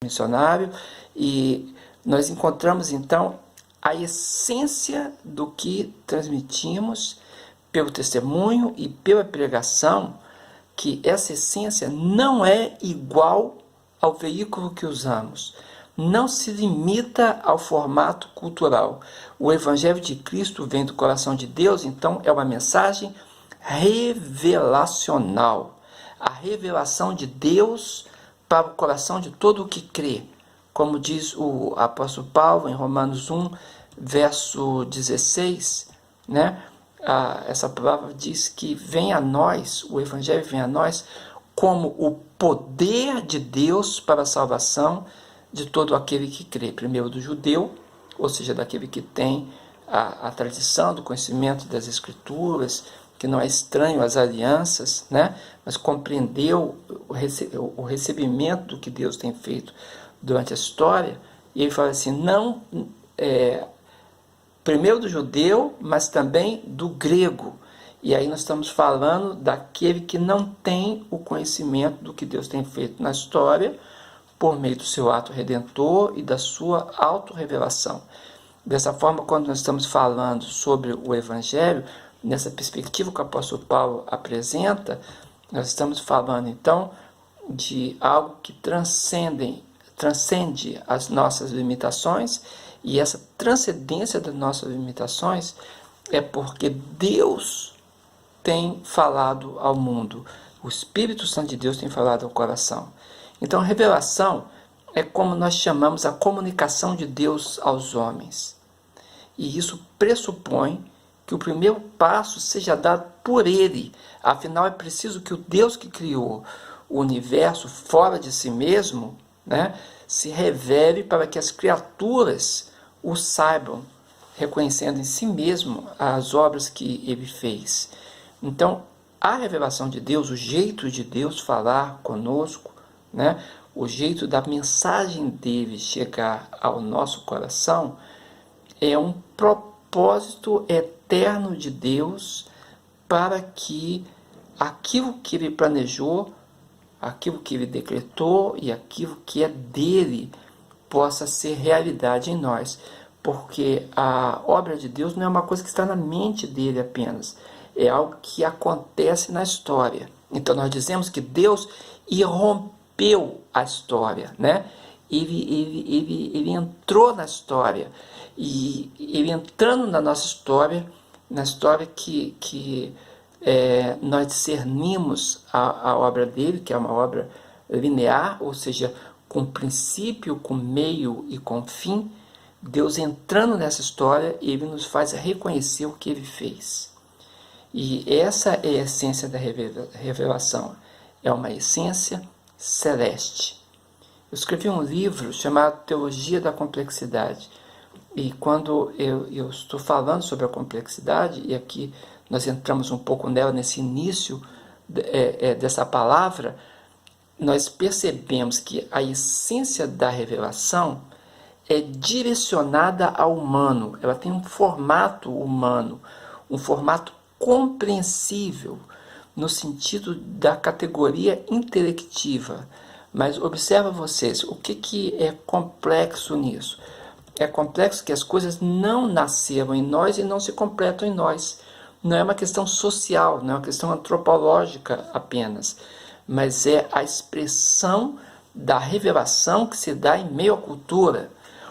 missionário, e nós encontramos então a essência do que transmitimos pelo testemunho e pela pregação, que essa essência não é igual ao veículo que usamos, não se limita ao formato cultural. O Evangelho de Cristo vem do coração de Deus, então é uma mensagem revelacional, a revelação de Deus para o coração de todo o que crê, como diz o apóstolo Paulo em Romanos 1, verso 16, né? Essa palavra diz que vem a nós, o Evangelho vem a nós como o poder de Deus para a salvação de todo aquele que crê, primeiro do judeu, ou seja, daquele que tem a tradição do conhecimento das Escrituras, que não é estranho às alianças, né? Mas compreendeu o recebimento do que Deus tem feito durante a história, e ele fala assim, não primeiro do judeu, mas também do grego. E aí nós estamos falando daquele que não tem o conhecimento do que Deus tem feito na história, por meio do seu ato redentor e da sua autorrevelação. Dessa forma, quando nós estamos falando sobre o Evangelho, nessa perspectiva que o apóstolo Paulo apresenta, nós estamos falando então de algo que transcende as nossas limitações, e essa transcendência das nossas limitações é porque Deus tem falado ao mundo, o Espírito Santo de Deus tem falado ao coração. Então, revelação é como nós chamamos a comunicação de Deus aos homens. E isso pressupõe que o primeiro passo seja dado por Ele. Afinal, é preciso que o Deus que criou o universo fora de si mesmo, né, se revele para que as criaturas o saibam, reconhecendo em si mesmo as obras que Ele fez. Então, a revelação de Deus, o jeito de Deus falar conosco, né, o jeito da mensagem dele chegar ao nosso coração, é um propósito eterno de Deus para que aquilo que Ele planejou, aquilo que Ele decretou e aquilo que é dele possa ser realidade em nós. Porque a obra de Deus não é uma coisa que está na mente dele apenas, é algo que acontece na história. Então nós dizemos que Deus irrompeu a história, né? Ele entrou na história, e ele entrando na nossa história, na história que nós discernimos a obra dele, que é uma obra linear, ou seja, com princípio, com meio e com fim. Deus entrando nessa história, ele nos faz reconhecer o que ele fez. E essa é a essência da revelação. É uma essência celeste. Eu escrevi um livro chamado Teologia da Complexidade. E quando eu estou falando sobre a complexidade, e aqui nós entramos um pouco nela nesse início dessa palavra, nós percebemos que a essência da revelação é direcionada ao humano, ela tem um formato humano, um formato compreensível, no sentido da categoria intelectiva. Mas observa vocês, o que é complexo nisso? É complexo que as coisas não nasceram em nós e não se completam em nós. Não é uma questão social, não é uma questão antropológica apenas, mas é a expressão da revelação que se dá em meio à cultura.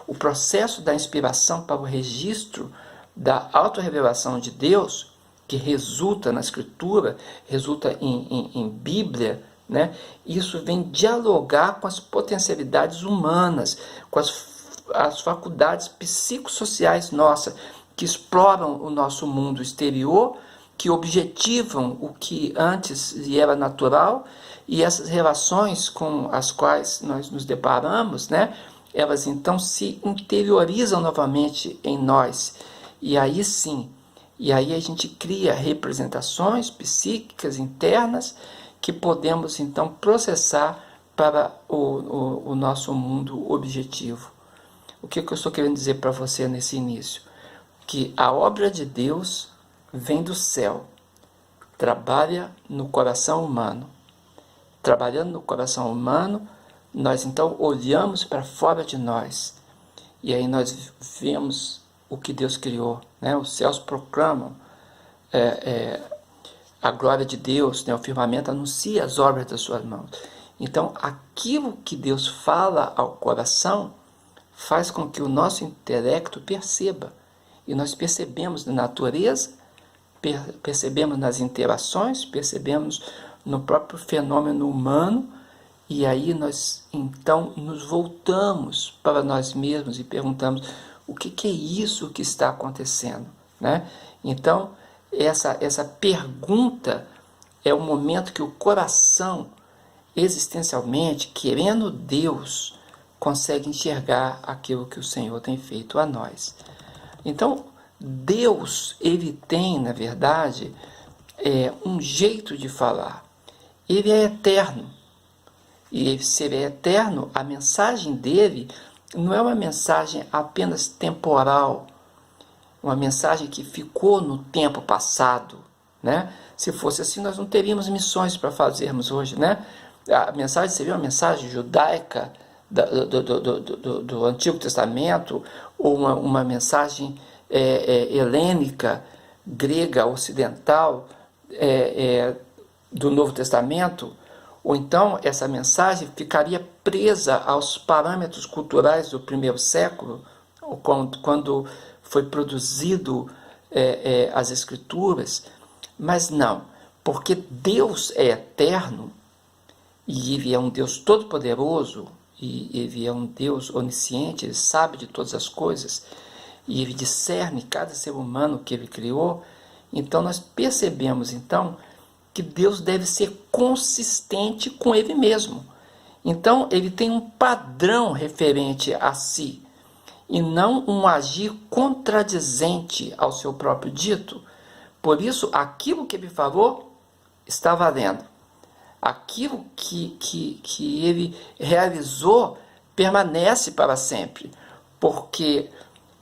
O processo da inspiração para o registro da autorrevelação de Deus, que resulta na Escritura, resulta em Bíblia, né? Isso vem dialogar com as potencialidades humanas, com as faculdades psicossociais nossas, que exploram o nosso mundo exterior, que objetivam o que antes lhe era natural, e essas relações com as quais nós nos deparamos, né? Elas então se interiorizam novamente em nós, e aí sim, e aí a gente cria representações psíquicas internas que podemos então processar para o nosso mundo objetivo. O que eu estou querendo dizer para você nesse início? Que a obra de Deus vem do céu, trabalha no coração humano. Trabalhando no coração humano, nós então olhamos para fora de nós e aí nós vemos o que Deus criou, né? Os céus proclamam a glória de Deus, né? O firmamento anuncia as obras das suas mãos. Então, aquilo que Deus fala ao coração faz com que o nosso intelecto perceba. E nós percebemos na natureza, percebemos nas interações, percebemos no próprio fenômeno humano, e aí nós então nos voltamos para nós mesmos e perguntamos o que é isso que está acontecendo, né? Então, essa pergunta é o momento que o coração, existencialmente, querendo Deus, consegue enxergar aquilo que o Senhor tem feito a nós. Então, Deus, ele tem, na verdade, um jeito de falar. Ele é eterno. E se ele é eterno, a mensagem dele não é uma mensagem apenas temporal, uma mensagem que ficou no tempo passado, né? Se fosse assim, nós não teríamos missões para fazermos hoje, né? A mensagem seria uma mensagem judaica do Antigo Testamento, ou uma mensagem helênica, grega, ocidental, do Novo Testamento, ou então essa mensagem ficaria presa aos parâmetros culturais do primeiro século, quando foi produzido as Escrituras, mas não, porque Deus é eterno, e Ele é um Deus todo-poderoso, e Ele é um Deus onisciente, Ele sabe de todas as coisas, e Ele discerne cada ser humano que Ele criou. Então nós percebemos então que Deus deve ser consistente com Ele mesmo. Então ele tem um padrão referente a si, e não um agir contradizente ao seu próprio dito. Por isso, aquilo que ele falou está valendo. Aquilo que ele realizou permanece para sempre, porque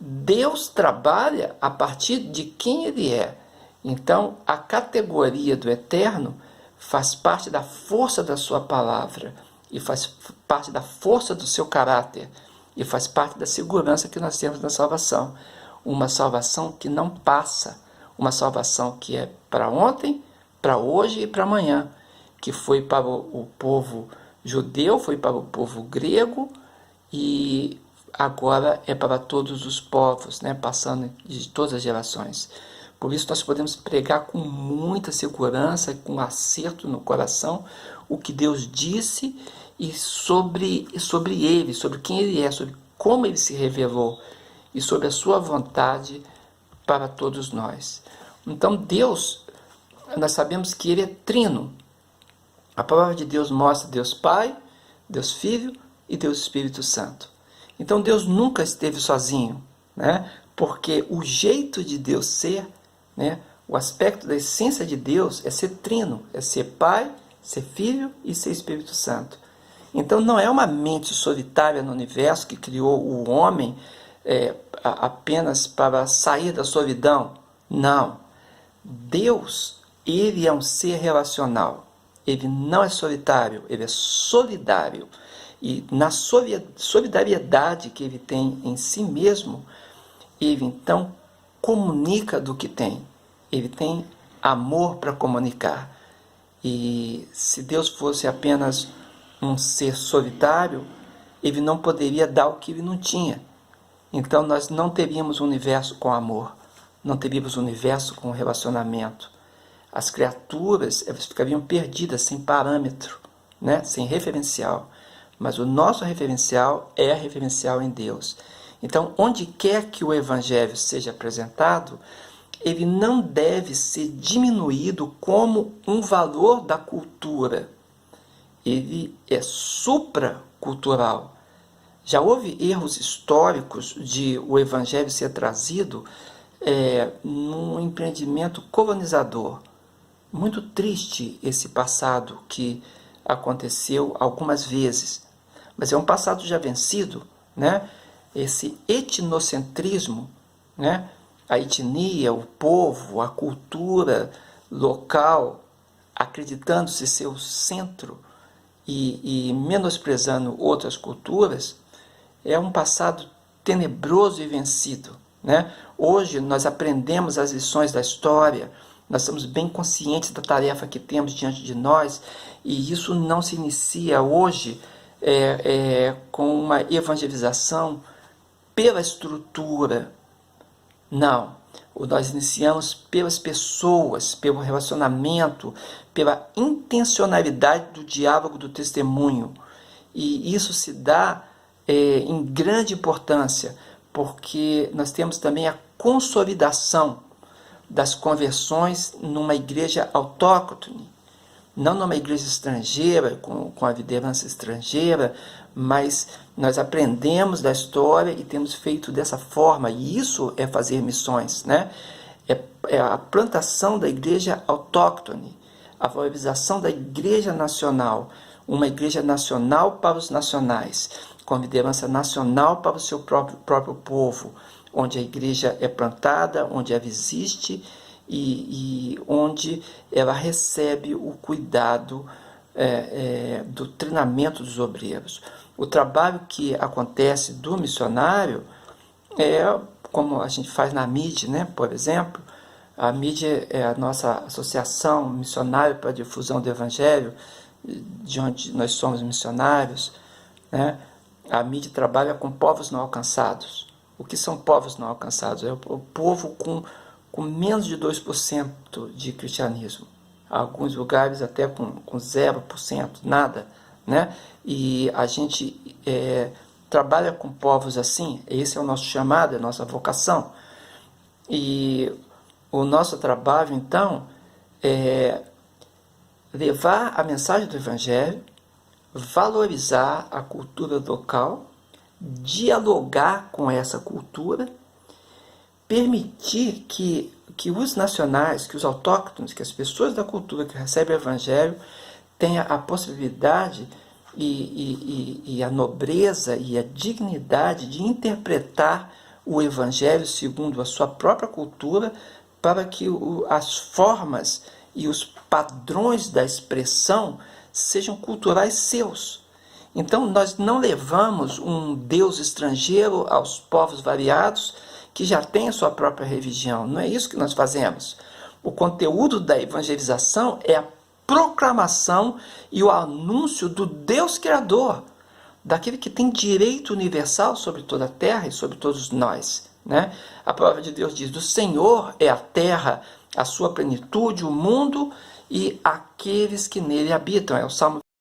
Deus trabalha a partir de quem ele é. Então, a categoria do eterno faz parte da força da sua palavra, e faz parte da força do seu caráter, e faz parte da segurança que nós temos na salvação. Uma salvação que não passa, uma salvação que é para ontem, para hoje e para amanhã, que foi para o povo judeu, foi para o povo grego, e agora é para todos os povos, né, passando de todas as gerações. Por isso nós podemos pregar com muita segurança, com acerto no coração, o que Deus disse, e sobre ele, sobre quem ele é, sobre como ele se revelou, e sobre a sua vontade para todos nós. Então Deus, nós sabemos que ele é trino. A palavra de Deus mostra Deus Pai, Deus Filho e Deus Espírito Santo. Então Deus nunca esteve sozinho, né? Porque o jeito de Deus ser, né, o aspecto da essência de Deus é ser trino, é ser Pai, ser Filho e ser Espírito Santo. Então não é uma mente solitária no universo que criou o homem apenas para sair da solidão. Não. Deus, ele é um ser relacional. Ele não é solitário, ele é solidário. E na solidariedade que ele tem em si mesmo, ele então comunica do que tem. Ele tem amor para comunicar. E se Deus fosse apenas um ser solitário, ele não poderia dar o que ele não tinha. Então nós não teríamos um universo com amor, não teríamos um universo com relacionamento. As criaturas, elas ficariam perdidas, sem parâmetro, né? Sem referencial. Mas o nosso referencial é referencial em Deus. Então, onde quer que o Evangelho seja apresentado, ele não deve ser diminuído como um valor da cultura. Ele é supracultural. Já houve erros históricos de o Evangelho ser trazido num empreendimento colonizador. Muito triste esse passado que aconteceu algumas vezes, mas é um passado já vencido, né? Esse etnocentrismo, né? A etnia, o povo, a cultura local, acreditando-se ser o centro, e menosprezando outras culturas, é um passado tenebroso e vencido, né? Hoje nós aprendemos as lições da história, nós estamos bem conscientes da tarefa que temos diante de nós, e isso não se inicia hoje com uma evangelização pela estrutura, não. Nós iniciamos pelas pessoas, pelo relacionamento, pela intencionalidade do diálogo, do testemunho. E isso se dá em grande importância, porque nós temos também a consolidação das conversões numa igreja autóctone, não numa igreja estrangeira, com a liderança estrangeira, mas nós aprendemos da história e temos feito dessa forma, e isso é fazer missões, né? É a plantação da igreja autóctone, a valorização da igreja nacional, uma igreja nacional para os nacionais, com liderança nacional para o seu próprio povo, onde a igreja é plantada, onde ela existe e onde ela recebe o cuidado do treinamento dos obreiros. O trabalho que acontece do missionário como a gente faz na MIDE, né? Por exemplo, a MIDE é a nossa associação missionária para a difusão do Evangelho, de onde nós somos missionários, né? A MIDE trabalha com povos não alcançados. O que são povos não alcançados? É o povo com menos de 2% de cristianismo. Alguns lugares até com 0%, nada, né? E a gente trabalha com povos assim, esse é o nosso chamado, é a nossa vocação. E o nosso trabalho, então, é levar a mensagem do Evangelho, valorizar a cultura local, dialogar com essa cultura, permitir que os nacionais, que os autóctones, que as pessoas da cultura que recebem o Evangelho tenham a possibilidade e a nobreza e a dignidade de interpretar o Evangelho segundo a sua própria cultura, para que as formas e os padrões da expressão sejam culturais seus. Então, nós não levamos um Deus estrangeiro aos povos variados que já têm a sua própria religião. Não é isso que nós fazemos. O conteúdo da evangelização é a proclamação e o anúncio do Deus Criador, daquele que tem direito universal sobre toda a terra e sobre todos nós, né? A palavra de Deus diz: do Senhor é a terra, a sua plenitude, o mundo e aqueles que nele habitam. É o Salmo